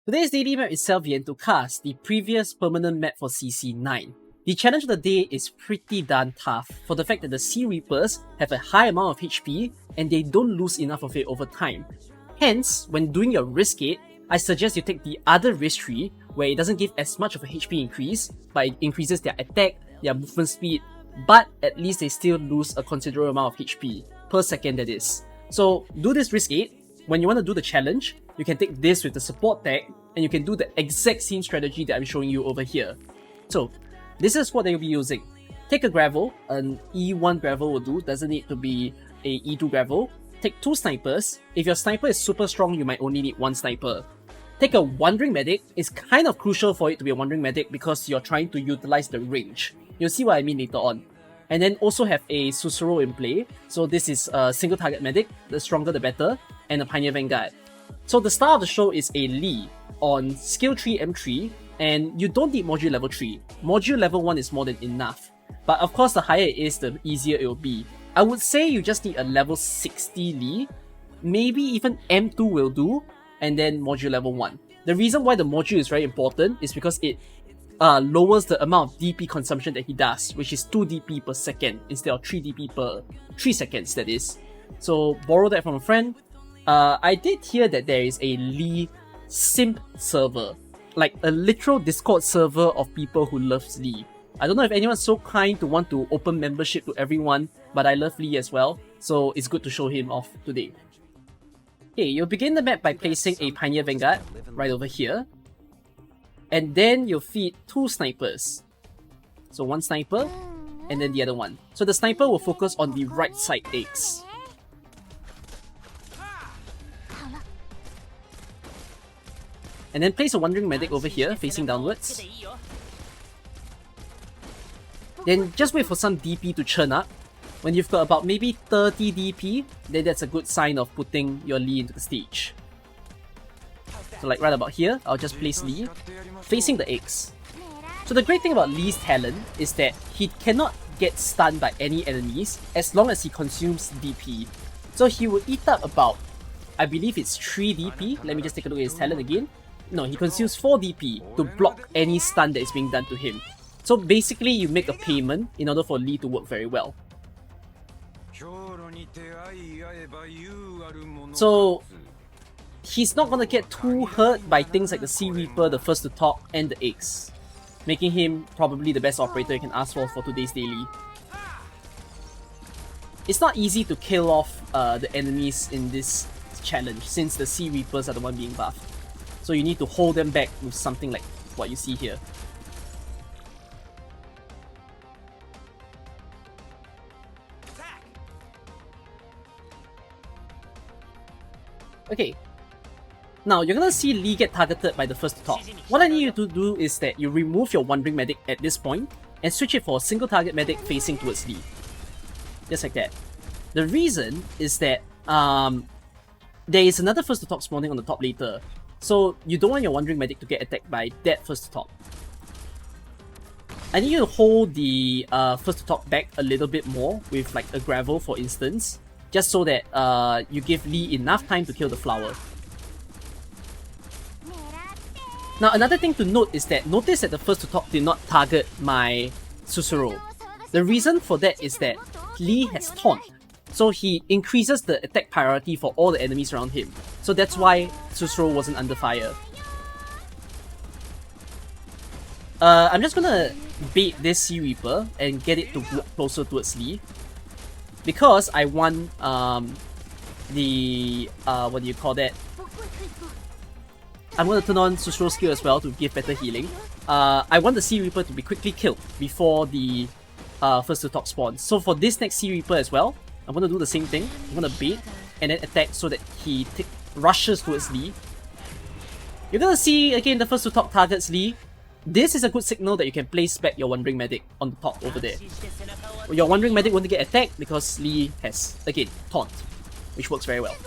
Today's daily map is Sal Viento Karst, the previous permanent map for CC9. The challenge of the day is pretty darn tough for the fact that the Sea Reapers have a high amount of HP and they don't lose enough of it over time. Hence, when doing your risk gate, I suggest you take the other risk tree where it doesn't give as much of a HP increase, but it increases their attack, their movement speed, but at least they still lose a considerable amount of HP, per second that is. So do this risk gate. When you want to do the challenge, you can take this with the support tag, and you can do the exact same strategy that I'm showing you over here. So, this is what you'll be using. Take a gravel, an E1 gravel will do, doesn't need to be a E2 gravel. Take 2 snipers. If your sniper is super strong, you might only need 1 sniper. Take a wandering medic. It's kind of crucial for it to be a wandering medic because you're trying to utilize the range. You'll see what I mean later on. And then also have a Susuro in play. So this is a single target medic, the stronger the better, and a Pioneer Vanguard. So the star of the show is a Lee on skill tree M3, and you don't need module level 3. Module level 1 is more than enough. But of course, the higher it is, the easier it will be. I would say you just need a level 60 Lee. Maybe even M2 will do, and then module level 1. The reason why the module is very important is because it lowers the amount of DP consumption that he does, which is 2 DP per second instead of 3 DP per 3 seconds, that is. So borrow that from a friend. I did hear that there is a Lee simp server, like a literal Discord server of people who loves Lee. I don't know if anyone's so kind to want to open membership to everyone, but I love Lee as well, so it's good to show him off today. Okay, you'll begin the map by placing a Pioneer Vanguard right over here, and then you'll feed 2 snipers. So 1 sniper, and then the other one. So the sniper will focus on the right side eggs. And then place a wandering medic over here, facing downwards. Then just wait for some DP to churn up. When you've got about maybe 30 DP, then that's a good sign of putting your Lee into the stage. So like right about here, I'll just place Lee, facing the eggs. So the great thing about Lee's talent is that he cannot get stunned by any enemies as long as he consumes DP. So he will eat up about, I believe it's 3 DP. Let me just take a look at his talent again. No, he consumes 4 DP to block any stun that is being done to him. So basically, you make a payment in order for Lee to work very well. So he's not gonna get too hurt by things like the Sea Reaper, the first to talk, and the eggs, making him probably the best operator you can ask for today's daily. It's not easy to kill off the enemies in this challenge since the Sea Reapers are the one being buffed. So you need to hold them back with something like what you see here. Okay. Now you're gonna see Lee get targeted by the first to talk. What I need you to do is that you remove your wandering medic at this point and switch it for a single target medic facing towards Lee. Just like that. The reason is that there is another first to talk spawning on the top later. So you don't want your wandering medic to get attacked by that first to talk. I need you to hold the first to talk back a little bit more with like a gravel for instance, just so that you give Lee enough time to kill the flower. Now another thing to note is that notice that the first to talk did not target my Susuro. The reason for that is that Lee has taunt. So he increases the attack priority for all the enemies around him. So that's why Susuro wasn't under fire. I'm just gonna bait this Sea Reaper and get it to walk closer towards Lee. Because I want the what do you call that? I'm gonna turn on Susuro's skill as well to give better healing. I want the Sea Reaper to be quickly killed before the first to talk spawns. So for this next Sea Reaper as well, I'm gonna do the same thing. I'm gonna bait and then attack so that he rushes towards Lee. You're gonna see again the first to talk targets Lee. This is a good signal that you can place back your wandering medic on the top over there. Your wandering medic won't get attacked because Lee has again taunt, which works very well.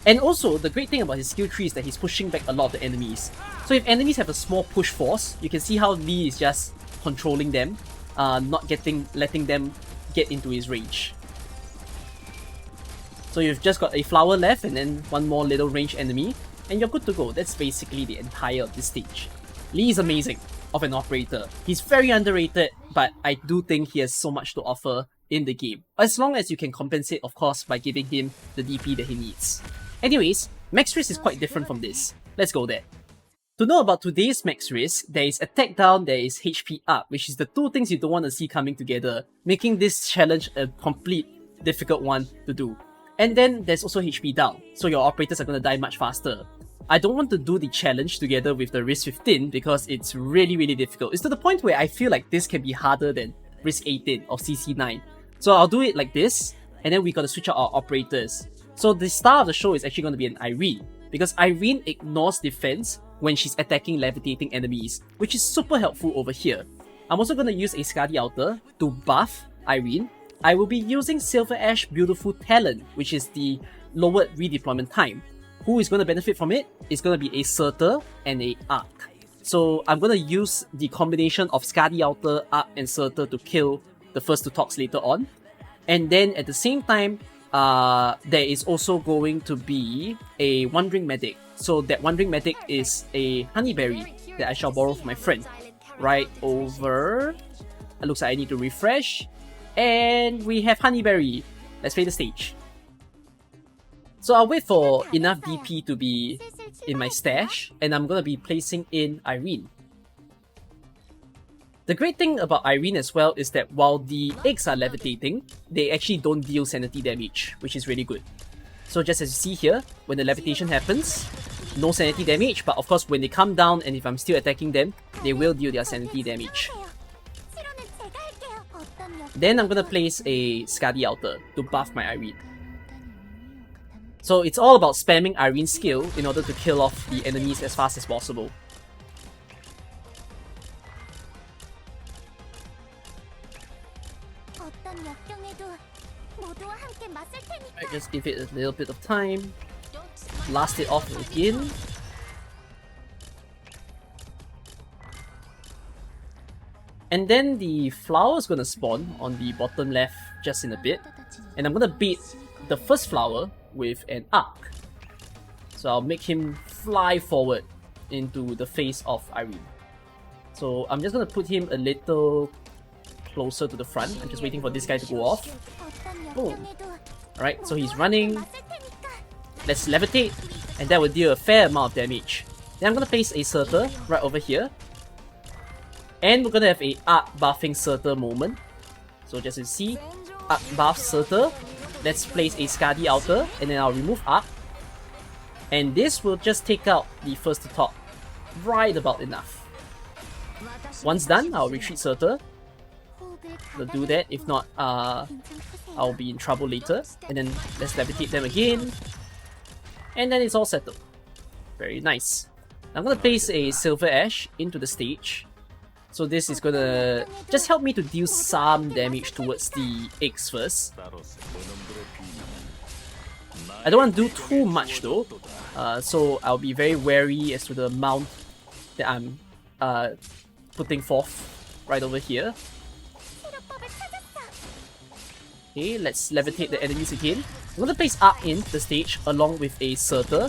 And also, the great thing about his skill tree is that he's pushing back a lot of the enemies. So if enemies have a small push force, you can see how Lee is just controlling them, not letting them get into his range. So you've just got a flower left and then one more little range enemy, and you're good to go. That's basically the entire of this stage. Lee is amazing of an operator. He's very underrated, but I do think he has so much to offer in the game. As long as you can compensate, of course, by giving him the DP that he needs. Anyways, max risk is quite different from this. Let's go there. To know about today's max risk, there is attack down, there is HP up, which is the two things you don't want to see coming together, making this challenge a complete difficult one to do. And then there's also HP down, so your operators are going to die much faster. I don't want to do the challenge together with the risk 15 because it's really difficult. It's to the point where I feel like this can be harder than risk 18 of CC9. So I'll do it like this, and then we gotta switch out our operators. So the star of the show is actually going to be an Irene, because Irene ignores defense when she's attacking levitating enemies, which is super helpful over here. I'm also going to use a Skadi Outer to buff Irene. I will be using Silver Ash Beautiful Talent, which is the lowered redeployment time. Who is going to benefit from it? It's going to be a Surtur and a Arc. So I'm going to use the combination of Skadi Outer, Arc and Surtur to kill the first two talks later on. And then at the same time, there is also going to be a Wandering Medic. So that Wandering Medic is a Honeyberry that I shall borrow from my friend. Right over... It looks like I need to refresh. And we have Honeyberry. Let's play the stage. So I'll wait for enough DP to be in my stash, and I'm going to be placing in Irene. The great thing about Irene as well is that while the eggs are levitating, they actually don't deal sanity damage, which is really good. So just as you see here, when the levitation happens, no sanity damage, but of course when they come down and if I'm still attacking them, they will deal their sanity damage. Then I'm going to place a Skadi Outer to buff my Irene. So it's all about spamming Irene's skill in order to kill off the enemies as fast as possible. Alright, just give it a little bit of time. Blast it off again. And then the flower is gonna spawn on the bottom left just in a bit. And I'm gonna bait the first flower with an arc. So I'll make him fly forward into the face of Irene. So I'm just gonna put him a little closer to the front. I'm just waiting for this guy to go off. Boom. Alright, so he's running. Let's levitate, and that will deal a fair amount of damage. Then I'm gonna place a Surtur right over here. And we're gonna have a arc buffing Surtur moment. So just as you see, arc buff Surtur. Let's place a Skadi Outer, and then I'll remove Arc. And this will just take out the first to top right about enough. Once done, I'll retreat Surtur. I'll do that, if not, I'll be in trouble later. And then let's levitate them again. And then it's all settled. Very nice. I'm gonna place a Silver Ash into the stage. So this is gonna just help me to deal some damage towards the eggs first. I don't want to do too much though, so I'll be very wary as to the amount that I'm putting forth right over here. Okay, let's levitate the enemies again. I'm gonna place Arc in the stage along with a Surtur.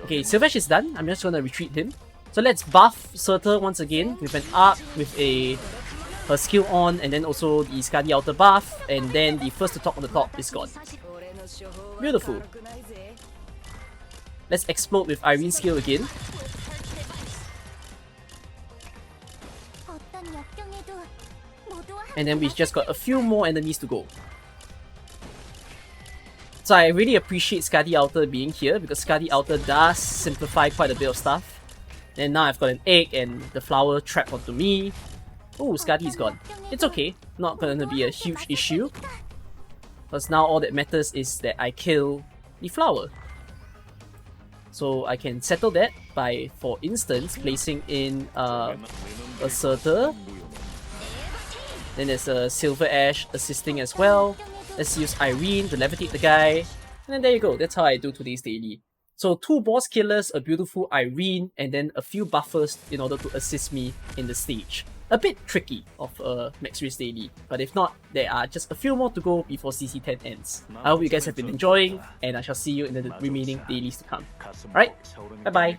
Okay, Silver Ash is done. I'm just gonna retreat him. So let's buff Surtur once again with an Arc with her skill on, and then also the Skadi Outer buff, and then the first to top on the top is gone. Beautiful. Let's explode with Irene's skill again. And then we've just got a few more enemies to go. So I really appreciate Skadi Outer being here, because Skadi Outer does simplify quite a bit of stuff. And now I've got an egg and the flower trapped onto me. Oh, Skadi is gone. It's okay, not gonna be a huge issue. Because now all that matters is that I kill the flower. So I can settle that by, for instance, placing in a Surtur. Then there's a Silver Ash assisting as well. Let's use Irene to levitate the guy. And then there you go, that's how I do today's daily. So 2 boss killers, a beautiful Irene, and then a few buffers in order to assist me in the stage. a bit tricky of a Max Risk daily, but if not, there are just a few more to go before CC10 ends. I hope you guys have been enjoying, and I shall see you in the remaining dailies to come. Alright, bye bye!